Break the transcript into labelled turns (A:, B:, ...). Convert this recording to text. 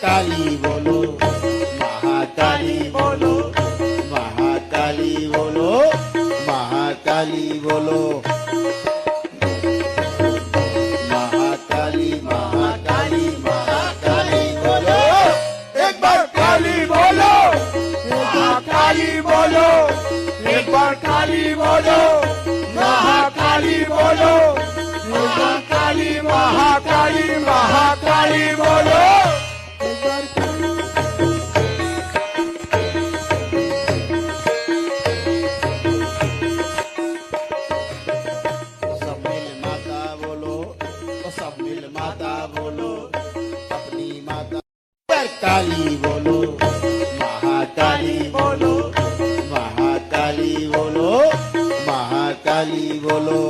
A: काली बोलो, महाकाली बोलो, महाकाली बोलो, महाकाली बोलो, महाकाली महाकाली महाकाली बोलो। एक बार काली बोलो, महाकाली बोलो, एक बार काली बोलो, महाकाली बोलो, महाकाली महाकाली महाकाली बोलो। सब मिल माता बोलो, सब मिल माता बोलो, अपनी माता पर काली बोलो, महाकाली बोलो, महाकाली बोलो, महाकाली बोलो।